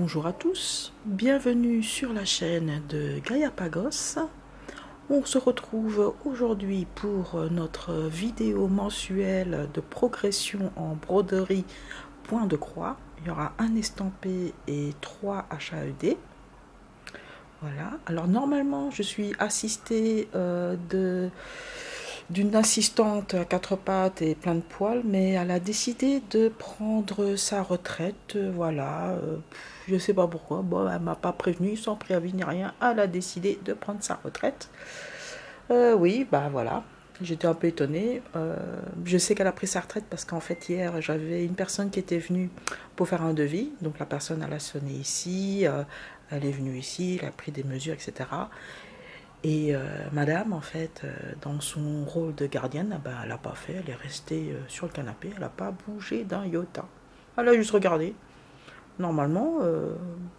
Bonjour à tous, bienvenue sur la chaîne de Gaia Pagos. On se retrouve aujourd'hui pour notre vidéo mensuelle de progression en broderie point de croix. Il y aura un estampé et 3 HAED. Voilà, alors normalement je suis assistée d'une assistante à 4 pattes et plein de poils, mais elle a décidé de prendre sa retraite. Voilà, je sais pas pourquoi. Bon, elle m'a pas prévenu, sans préavis ni rien. Elle a décidé de prendre sa retraite. Oui, bah voilà. J'étais un peu étonnée. Je sais qu'elle a pris sa retraite parce qu'en fait hier j'avais une personne qui était venue pour faire un devis. Donc la personne elle a sonné ici, elle est venue ici, elle a pris des mesures, etc. Et madame, en fait, dans son rôle de gardienne, ben, elle n'a pas fait, elle est restée sur le canapé, elle n'a pas bougé d'un iota. Elle a juste regardé. Normalement,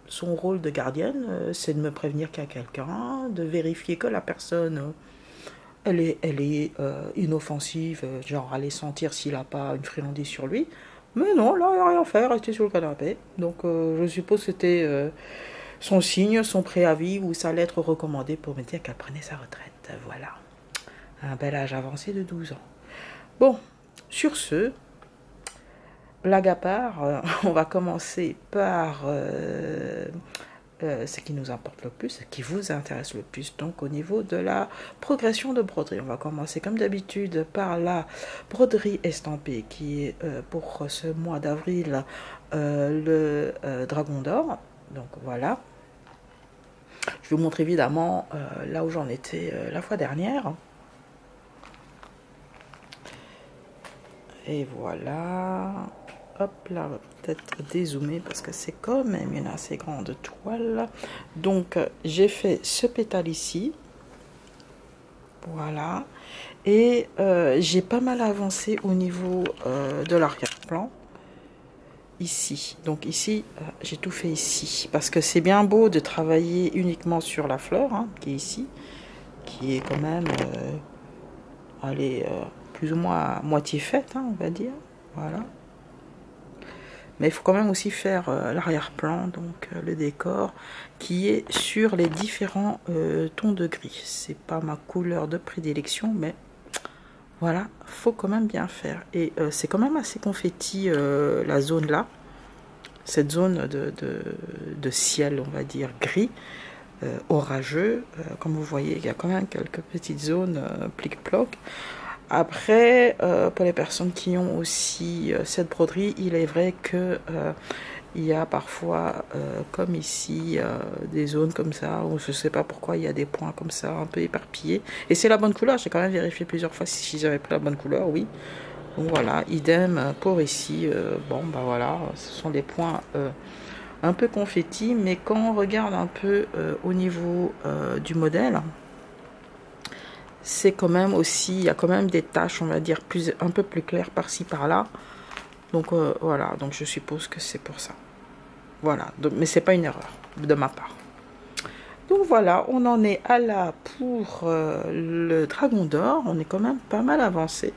son rôle de gardienne, c'est de me prévenir qu'il y a quelqu'un, de vérifier que la personne, elle est inoffensive, genre aller sentir s'il n'a pas une friandise sur lui. Mais non, là, il n'y a rien à faire, rester sur le canapé. Donc, je suppose que c'était son signe, son préavis ou sa lettre recommandée pour me dire qu'elle prenait sa retraite. Voilà. Un bel âge avancé de 12 ans. Bon, sur ce, blague à part, on va commencer par ce qui nous importe le plus, ce qui vous intéresse le plus, donc au niveau de la progression de broderie. On va commencer comme d'habitude par la broderie estampée qui est pour ce mois d'avril le dragon d'or. Donc voilà. Je vous montre évidemment là où j'en étais la fois dernière. Et voilà. Hop là, on va peut-être dézoomer parce que c'est quand même une assez grande toile. Donc j'ai fait ce pétale ici. Voilà. Et j'ai pas mal avancé au niveau de l'arrière-plan. Ici, donc ici j'ai tout fait ici parce que c'est bien beau de travailler uniquement sur la fleur hein, qui est ici, qui est quand même allez, plus ou moins à moitié faite hein, on va dire, voilà, mais il faut quand même aussi faire l'arrière-plan, donc le décor qui est sur les différents tons de gris. C'est pas ma couleur de prédilection, mais voilà, faut quand même bien faire. Et c'est quand même assez confetti la zone là, cette zone de ciel, on va dire gris, orageux. Comme vous voyez, il y a quand même quelques petites zones plic-ploc. Après, pour les personnes qui ont aussi cette broderie, il est vrai que il y a parfois, comme ici, des zones comme ça, où je ne sais pas pourquoi il y a des points comme ça, un peu éparpillés. Et c'est la bonne couleur, j'ai quand même vérifié plusieurs fois si j'avais pris la bonne couleur, oui. Donc voilà, idem pour ici. Bon, bah voilà, ce sont des points un peu confetti, mais quand on regarde un peu au niveau du modèle, c'est quand même aussi, il y a quand même des taches, on va dire, un peu plus claires par-ci par-là. Donc voilà, donc je suppose que c'est pour ça. Voilà, donc, mais c'est pas une erreur de ma part. Donc voilà, on en est à là pour le dragon d'or. On est quand même pas mal avancé.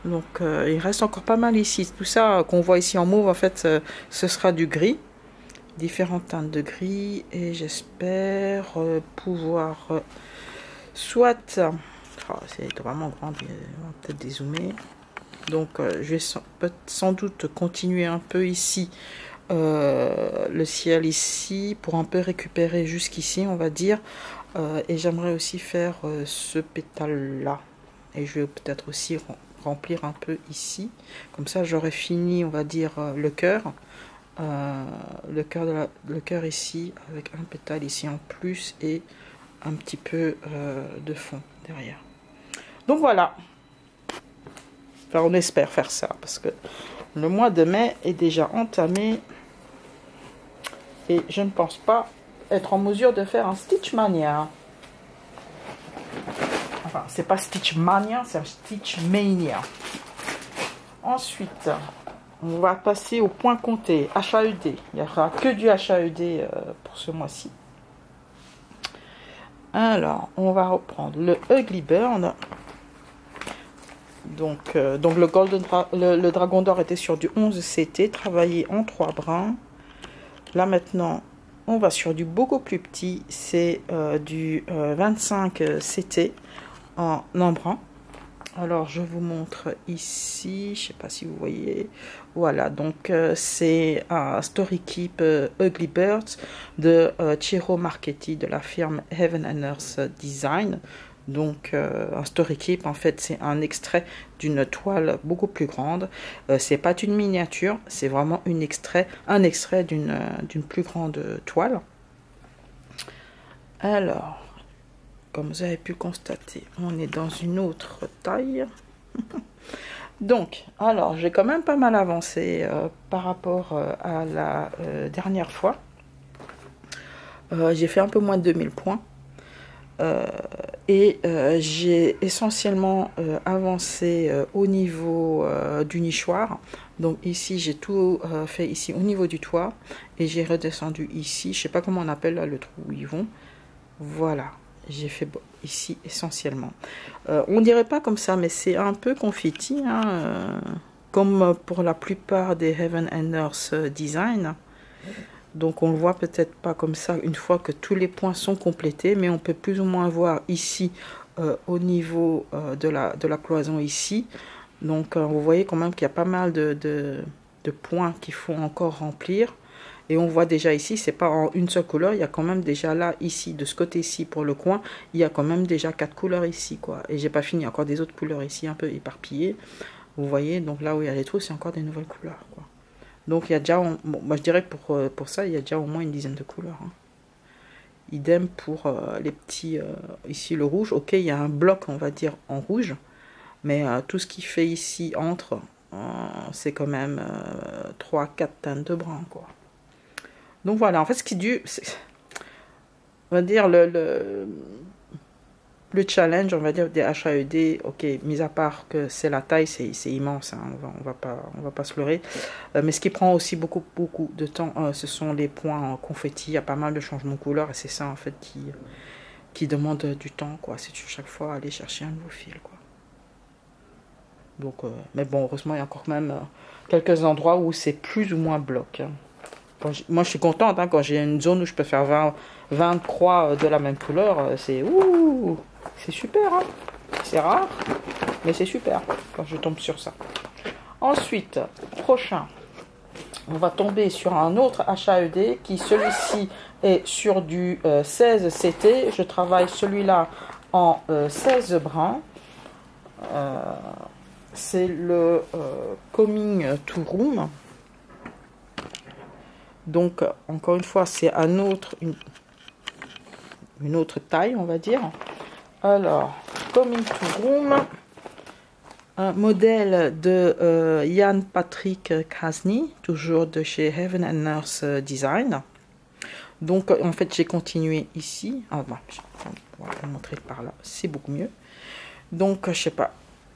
Donc il reste encore pas mal ici. Tout ça qu'on voit ici en mauve, en fait, ce sera du gris. Différentes teintes de gris. Et j'espère pouvoir soit... Oh, c'est vraiment grand, on va peut-être dézoomer. Donc je vais sans doute continuer un peu ici le ciel ici pour un peu récupérer jusqu'ici on va dire, et j'aimerais aussi faire ce pétale là, et je vais peut-être aussi remplir un peu ici, comme ça j'aurai fini on va dire le cœur le cœur ici avec un pétale ici en plus et un petit peu de fond derrière. Donc voilà. Enfin, on espère faire ça parce que le mois de mai est déjà entamé et je ne pense pas être en mesure de faire un Stitch Mania. Enfin, c'est pas Stitch Mania, c'est un Stitch Mania. Ensuite, on va passer au point compté, HAED. Il n'y aura que du HAED pour ce mois-ci. Alors, on va reprendre le Ugly Bird. Donc le dragon d'or était sur du 11 CT, travaillé en 3 brins. Là maintenant, on va sur du beaucoup plus petit. C'est du 25 CT en embrun. Alors, je vous montre ici. Je ne sais pas si vous voyez. Voilà, donc c'est un Story Keep Ugly Birds de Ciro Marchetti de la firme Heaven and Earth Design. Donc, un Story Keep, en fait, c'est un extrait d'une toile beaucoup plus grande. C'est pas une miniature, c'est vraiment un extrait d'une plus grande toile. Alors, comme vous avez pu constater, on est dans une autre taille. Donc, alors, j'ai quand même pas mal avancé par rapport à la dernière fois. J'ai fait un peu moins de 2000 points. Et j'ai essentiellement avancé au niveau du nichoir. Donc ici, j'ai tout fait ici au niveau du toit. Et j'ai redescendu ici. Je sais pas comment on appelle là, le trou où ils vont. Voilà. J'ai fait ici essentiellement. On dirait pas comme ça, mais c'est un peu confetti, hein, comme pour la plupart des Heaven and Earth Design. Donc on le voit peut-être pas comme ça une fois que tous les points sont complétés, mais on peut plus ou moins voir ici au niveau de la cloison ici. Donc vous voyez quand même qu'il y a pas mal de points qu'il faut encore remplir. Et on voit déjà ici, c'est pas en une seule couleur, il y a quand même déjà là, ici, de ce côté-ci, pour le coin, il y a quand même déjà 4 couleurs ici, quoi. Et j'ai pas fini, encore des autres couleurs ici, un peu éparpillées. Vous voyez, donc là où il y a les trous, c'est encore des nouvelles couleurs, quoi. Donc il y a déjà, bon, moi je dirais que pour ça, il y a déjà au moins une dizaine de couleurs. Hein. Idem pour les petits, ici le rouge, ok, il y a un bloc, on va dire, en rouge. Mais tout ce qui fait ici, entre, c'est quand même 3-4 teintes de brun, quoi. Donc voilà, en fait, ce qui dure, on va dire, le challenge, on va dire, des HAED, ok, mis à part que c'est la taille, c'est immense, hein, on va pas se leurrer. Mais ce qui prend aussi beaucoup de temps, ce sont les points en confetti. Il y a pas mal de changements de couleur et c'est ça, en fait, qui demande du temps, quoi. C'est chaque fois aller chercher un nouveau fil, quoi. Donc, mais bon, heureusement, il y a encore même quelques endroits où c'est plus ou moins bloc. Hein. Moi, je suis contente hein, quand j'ai une zone où je peux faire 20 croix de la même couleur. C'est super. Hein. C'est rare, mais c'est super quand je tombe sur ça. Ensuite, prochain, on va tomber sur un autre HAED qui, celui-ci, est sur du 16 CT. Je travaille celui-là en 16 brins. C'est le Coming to Room. Donc, encore une fois, c'est une autre taille, on va dire. Alors, Coming to Room, un modèle de Jan Patrick Krasny, toujours de chez Heaven and Earth Design. Donc, en fait, j'ai continué ici. Ah, bon, on va vous montrer par là, c'est beaucoup mieux. Donc, je sais pas.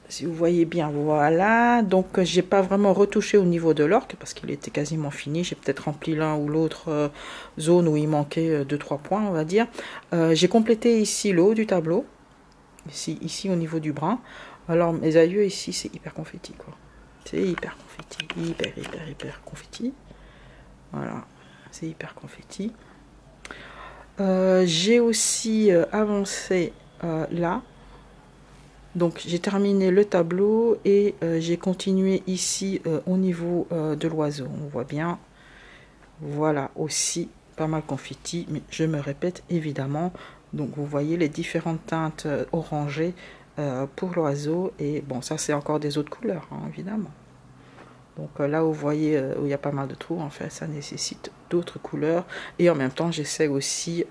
Si vous voyez bien, voilà. Donc, j'ai pas vraiment retouché au niveau de l'orque parce qu'il était quasiment fini. J'ai peut-être rempli l'un ou l'autre zone où il manquait 2-3 points, on va dire. J'ai complété ici le haut du tableau. Ici au niveau du brin. Alors, mes aïeux, ici, c'est hyper confetti, quoi. C'est hyper confetti. Hyper confetti. Voilà. C'est hyper confetti. J'ai aussi avancé là. Donc j'ai terminé le tableau et j'ai continué ici au niveau de l'oiseau. On voit bien, voilà aussi pas mal confetti, mais je me répète évidemment. Donc vous voyez les différentes teintes orangées pour l'oiseau et bon ça c'est encore des autres couleurs hein, évidemment. Donc là où vous voyez où il y a pas mal de trous en fait ça nécessite d'autres couleurs et en même temps j'essaie aussi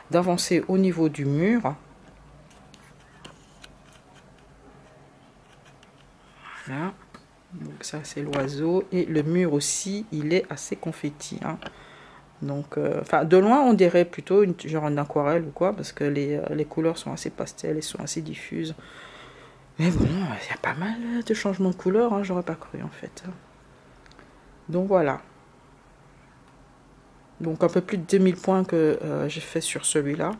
d'avancer au niveau du mur. Voilà. Donc ça c'est l'oiseau et le mur aussi il est assez confetti hein. Donc enfin de loin on dirait plutôt genre une aquarelle ou quoi parce que les couleurs sont assez pastel et sont assez diffuses mais bon il y a pas mal de changements de couleurs hein, j'aurais pas cru en fait. Donc voilà, donc un peu plus de 2000 points que j'ai fait sur celui-là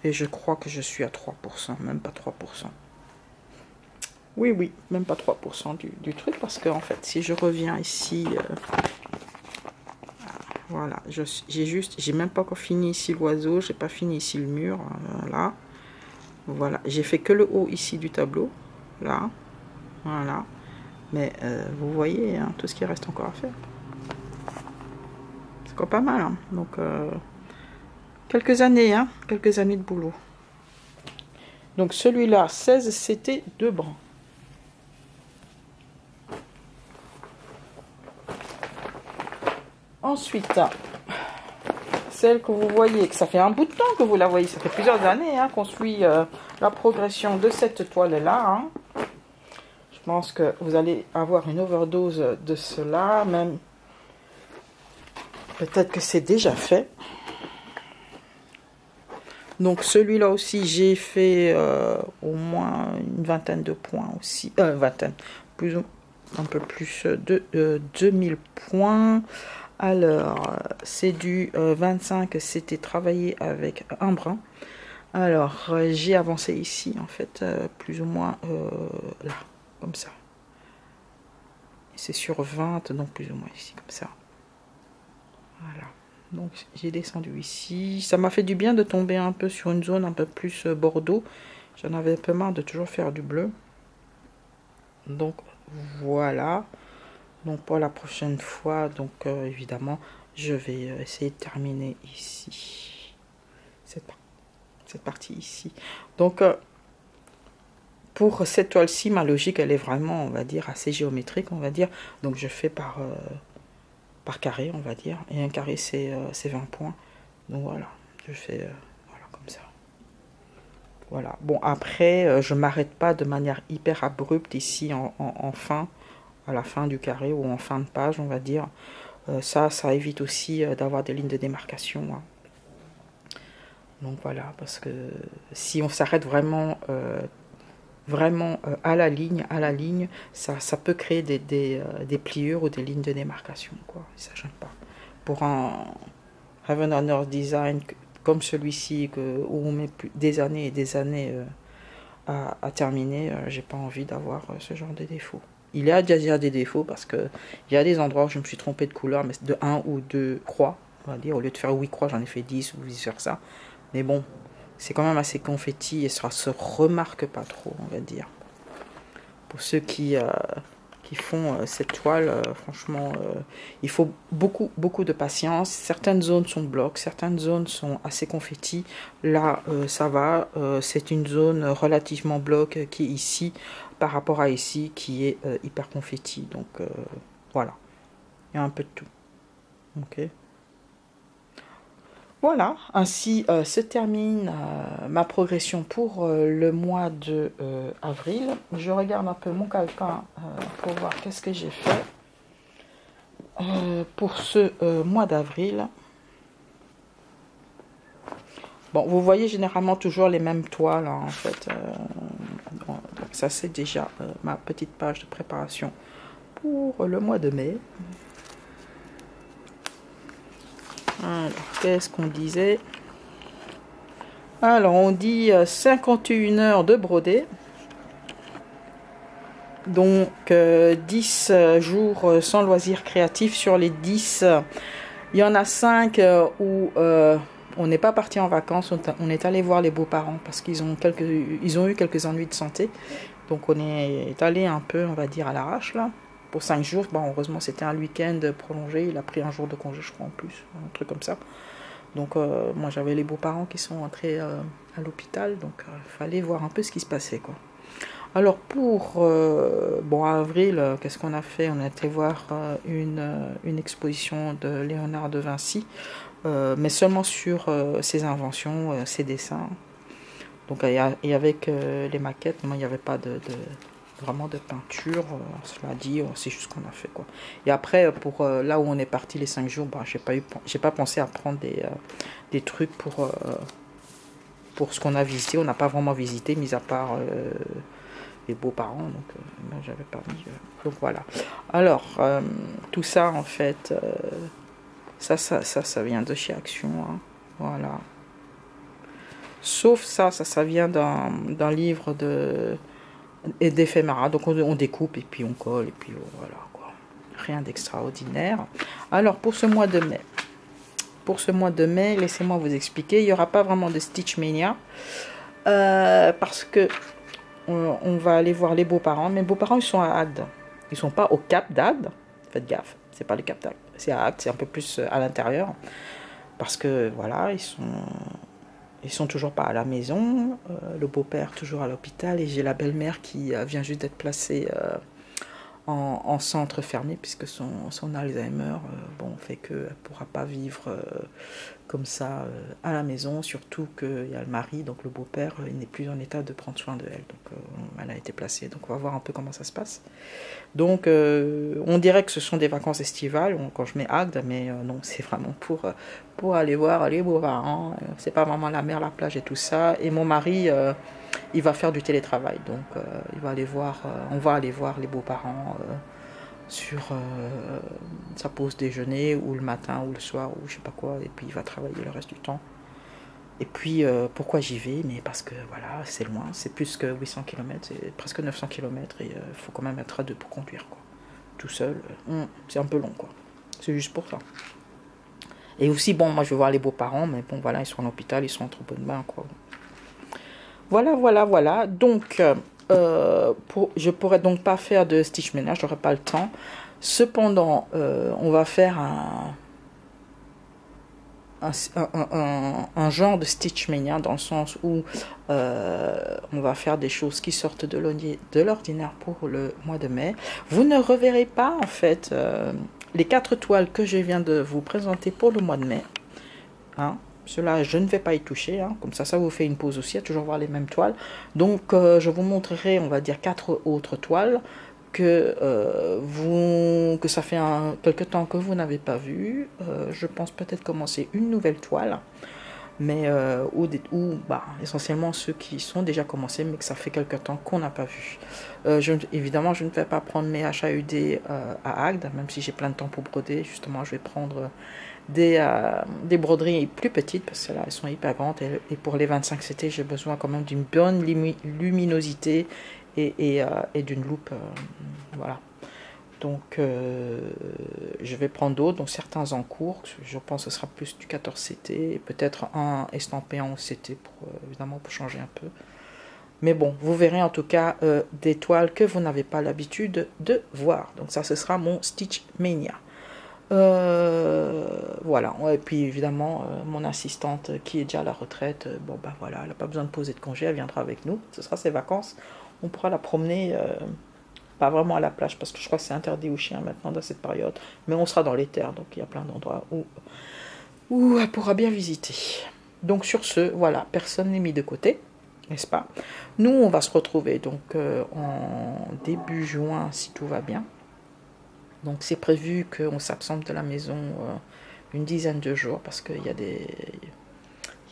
et je crois que je suis à 3%, même pas 3%. Oui, oui, même pas 3% du truc, parce que en fait, si je reviens ici, voilà, j'ai même pas encore fini ici l'oiseau, j'ai pas fini ici le mur, voilà, voilà, j'ai fait que le haut ici du tableau, là, voilà, mais vous voyez, hein, tout ce qui reste encore à faire. C'est encore pas mal, hein. Donc quelques années de boulot. Donc celui-là, 16, c'était 2 brins. Ensuite, celle que vous voyez, que ça fait un bout de temps que vous la voyez, ça fait plusieurs années hein, qu'on suit la progression de cette toile-là. Hein. Je pense que vous allez avoir une overdose de cela, même peut-être que c'est déjà fait. Donc celui-là aussi, j'ai fait au moins une vingtaine de points aussi. Vingtaine, plus ou un peu plus de 2000 points. Alors, c'est du 25, c'était travaillé avec un brin. Alors, j'ai avancé ici, en fait, plus ou moins là, comme ça. C'est sur 20, donc plus ou moins ici, comme ça. Voilà. Donc, j'ai descendu ici. Ça m'a fait du bien de tomber un peu sur une zone un peu plus bordeaux. J'en avais un peu marre de toujours faire du bleu. Donc, voilà. Donc, pour la prochaine fois, donc évidemment, je vais essayer de terminer ici. Cette partie ici. Donc, pour cette toile-ci, ma logique, elle est vraiment, on va dire, assez géométrique, on va dire. Donc, je fais par carré, on va dire. Et un carré, c'est 20 points. Donc, voilà. Je fais voilà, comme ça. Voilà. Bon, après, je ne m'arrête pas de manière hyper abrupte ici en fin, à la fin du carré ou en fin de page, on va dire. Ça évite aussi d'avoir des lignes de démarcation. Hein. Donc voilà, parce que si on s'arrête vraiment, à la ligne, ça peut créer des pliures ou des lignes de démarcation, quoi. Ça, j'aime pas. Pour un Heaven on Earth design comme celui-ci, où on met des années et des années à terminer, j'ai pas envie d'avoir ce genre de défauts. Il y a déjà des défauts parce que il y a des endroits où je me suis trompée de couleur, mais de 1 ou 2 croix, on va dire. Au lieu de faire 8 croix, j'en ai fait 10 ou vice versa. Mais bon, c'est quand même assez confetti et ça se remarque pas trop, on va dire. Pour ceux qui font cette toile, franchement, il faut beaucoup de patience. Certaines zones sont blocs, certaines zones sont assez confetti. Là, ça va. C'est une zone relativement bloc qui est ici, par rapport à ici, qui est hyper confetti. Donc, voilà. Il y a un peu de tout. Ok. Voilà, ainsi se termine ma progression pour le mois de avril. Je regarde un peu mon calepin pour voir qu'est-ce que j'ai fait pour ce mois d'avril. Bon, vous voyez généralement toujours les mêmes toiles, hein, en fait. Bon, donc ça, c'est déjà ma petite page de préparation pour le mois de mai. Alors, qu'est-ce qu'on disait? Alors, on dit 51 heures de brodé. Donc, 10 jours sans loisirs créatifs. Sur les 10, il y en a 5 où on n'est pas parti en vacances. On est allé voir les beaux-parents parce qu'ils ont eu quelques ennuis de santé. Donc, on est allé un peu, on va dire, à l'arrache, là. Pour 5 jours, bon, heureusement, c'était un week-end prolongé. Il a pris un jour de congé, je crois, en plus. Un truc comme ça. Donc, moi, j'avais les beaux-parents qui sont entrés à l'hôpital. Donc, il fallait voir un peu ce qui se passait, quoi. Alors, pour avril, qu'est-ce qu'on a fait? On a été voir une exposition de Léonard de Vinci, mais seulement sur ses inventions, ses dessins. Donc, et avec les maquettes, moi, il n'y avait pas vraiment de peinture, cela dit, c'est juste ce qu'on a fait, quoi. Et après, pour là où on est parti les 5 jours, j'ai pas pensé à prendre des trucs pour ce qu'on a visité. On n'a pas vraiment visité, mis à part les beaux-parents, donc moi j'avais pas mis. Donc voilà. Alors, tout ça, en fait, ça vient de chez Action, hein. Voilà. Sauf ça vient d'un livre et d'éphéméra. Donc on découpe et puis on colle et puis voilà quoi. Rien d'extraordinaire. Alors pour ce mois de mai. Pour ce mois de mai, laissez-moi vous expliquer. Il n'y aura pas vraiment de Stitch Mania. Parce que on va aller voir les beaux-parents. Mes beaux-parents, ils sont à Agde. Ils ne sont pas au Cap d'Agde. Faites gaffe, c'est pas le Cap d'Agde. C'est à Agde, c'est un peu plus à l'intérieur. Parce que voilà, ils sont toujours pas à la maison. Le beau-père toujours à l'hôpital. Et j'ai la belle-mère qui vient juste d'être placée en centre fermé, puisque son Alzheimer bon, fait qu'elle ne pourra pas vivre comme ça à la maison, surtout qu'il y a le mari, donc le beau-père, il n'est plus en état de prendre soin de elle, donc elle a été placée, donc on va voir un peu comment ça se passe. Donc on dirait que ce sont des vacances estivales quand je mets Agde, mais non, c'est vraiment pour aller voir les beaux-parents, c'est pas vraiment la mer, la plage et tout ça, et mon mari il va faire du télétravail, donc il va aller voir, on va aller voir les beaux-parents sur sa pause déjeuner, ou le matin, ou le soir, ou je sais pas quoi, et puis il va travailler le reste du temps. Et puis pourquoi j'y vais? Mais parce que voilà, c'est loin, c'est plus que 800 km, c'est presque 900 km, et il faut quand même être à deux pour conduire, quoi. Tout seul, c'est un peu long, quoi. C'est juste pour ça. Et aussi, bon, moi je vais voir les beaux-parents, mais bon, voilà, ils sont en hôpital, ils sont entre bonnes mains, quoi. Voilà. Donc, je pourrais donc pas faire de Stitch Mania, j'aurais pas le temps. Cependant, on va faire un genre de Stitch Mania, dans le sens où on va faire des choses qui sortent de l'ordinaire pour le mois de mai. Vous ne reverrez pas, en fait, les 4 toiles que je viens de vous présenter pour le mois de mai. Hein. Cela, je ne vais pas y toucher, hein. Comme ça vous fait une pause aussi, à toujours voir les mêmes toiles. Donc, je vous montrerai, on va dire, 4 autres toiles que ça fait quelque temps que vous n'avez pas vu. Je pense peut-être commencer une nouvelle toile, mais essentiellement ceux qui sont déjà commencés, mais que ça fait quelque temps qu'on n'a pas vu. Évidemment, je ne vais pas prendre mes HAUD à Agde, même si j'ai plein de temps pour broder. Justement, je vais prendre des broderies plus petites, parce que là elles sont hyper grandes, et pour les 25 CT j'ai besoin quand même d'une bonne luminosité et d'une loupe, voilà. Donc je vais prendre d'autres, donc certains en cours, je pense que ce sera plus du 14 CT, peut-être un estampé en CT pour évidemment pour changer un peu. Mais bon, vous verrez en tout cas des toiles que vous n'avez pas l'habitude de voir. Donc ça, ce sera mon Stitch Mania. Voilà, et puis évidemment mon assistante qui est déjà à la retraite, bon ben voilà, elle n'a pas besoin de poser de congé, elle viendra avec nous, ce sera ses vacances, on pourra la promener, pas vraiment à la plage parce que je crois que c'est interdit aux chiens maintenant dans cette période, mais on sera dans les terres, donc il y a plein d'endroits où elle pourra bien visiter. Donc sur ce, voilà, personne n'est mis de côté, n'est-ce pas? Nous on va se retrouver donc en début juin si tout va bien. Donc c'est prévu qu'on s'absente de la maison une dizaine de jours, parce qu'il y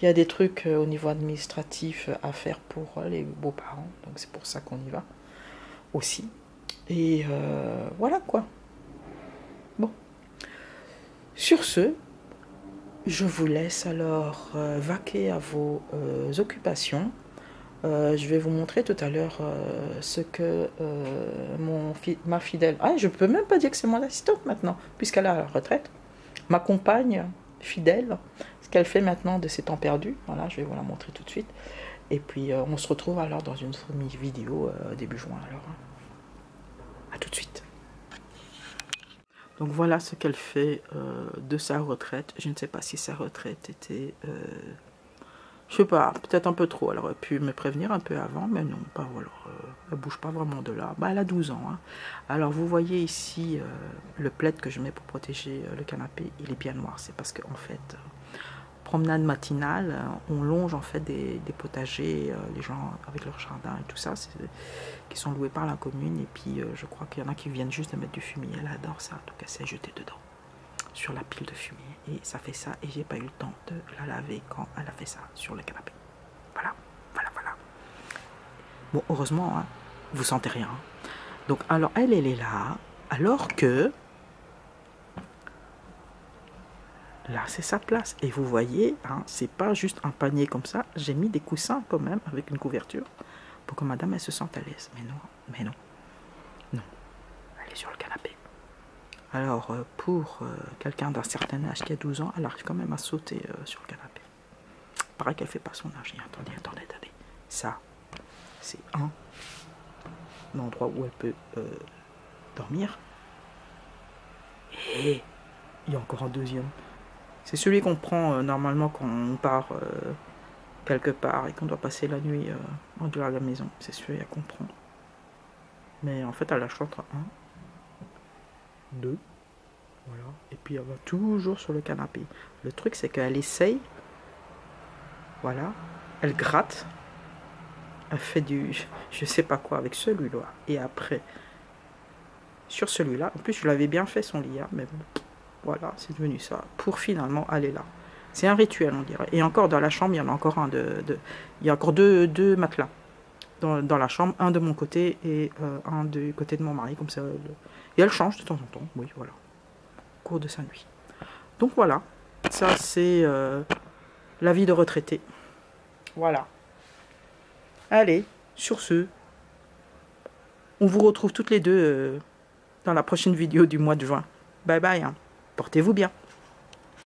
a des trucs au niveau administratif à faire pour les beaux-parents. Donc c'est pour ça qu'on y va aussi. Et voilà quoi. Bon. Sur ce, je vous laisse alors vaquer à vos occupations. Je vais vous montrer tout à l'heure ce que ma fidèle... Ah, je peux même pas dire que c'est mon assistante maintenant, puisqu'elle est à la retraite. Ma compagne fidèle, ce qu'elle fait maintenant de ses temps perdus. Voilà, je vais vous la montrer tout de suite. Et puis, on se retrouve alors dans une vidéo début juin. Alors, à tout de suite. Donc, voilà ce qu'elle fait de sa retraite. Je ne sais pas si sa retraite était... je sais pas, peut-être un peu trop. Elle aurait pu me prévenir un peu avant, mais non, pas. Alors, elle bouge pas vraiment de là. Bah, elle a 12 ans. Hein. Alors, vous voyez ici le plaid que je mets pour protéger le canapé. Il est bien noir. C'est parce qu'en fait, promenade matinale, on longe en fait des potagers, les gens avec leur jardin et tout ça, qui sont loués par la commune. Et puis, je crois qu'il y en a qui viennent juste de mettre du fumier. Elle adore ça, donc elle s'est jetée dedans, sur la pile de fumier, et ça fait ça, et j'ai pas eu le temps de la laver quand elle a fait ça sur le canapé. Voilà. Bon, heureusement, hein, vous sentez rien. Donc, alors, elle est là, alors que là, c'est sa place. Et vous voyez, hein, c'est pas juste un panier comme ça, j'ai mis des coussins quand même, avec une couverture, pour que madame, elle se sente à l'aise. Mais non, mais non, non. Elle est sur le canapé. Alors, pour quelqu'un d'un certain âge qui a 12 ans, elle arrive quand même à sauter sur le canapé. Pareil qu'elle fait pas son âge. Attendez, attendez, attendez. Ça, c'est un endroit où elle peut dormir. Et il y a encore un deuxième. C'est celui qu'on prend normalement quand on part quelque part et qu'on doit passer la nuit en dehors de la maison. C'est celui-là qu'on prend. Mais en fait, elle a le choix entre 1, 2, voilà. Et puis elle va toujours sur le canapé. Le truc, c'est qu'elle essaye, voilà, elle gratte, elle fait du je sais pas quoi avec celui-là. Et après, sur celui-là, en plus, je l'avais bien fait son lit, hein, mais bon, voilà, c'est devenu ça. Pour finalement aller là. C'est un rituel, on dirait. Et encore dans la chambre, il y en a encore un il y a encore deux matelas dans la chambre, un de mon côté et un du côté de mon mari, comme ça. Et elle change de temps en temps, oui, voilà. Au cours de sa nuit. Donc voilà, ça c'est la vie de retraité. Voilà. Allez, sur ce, on vous retrouve toutes les deux dans la prochaine vidéo du mois de juin. Bye bye, hein. Portez-vous bien.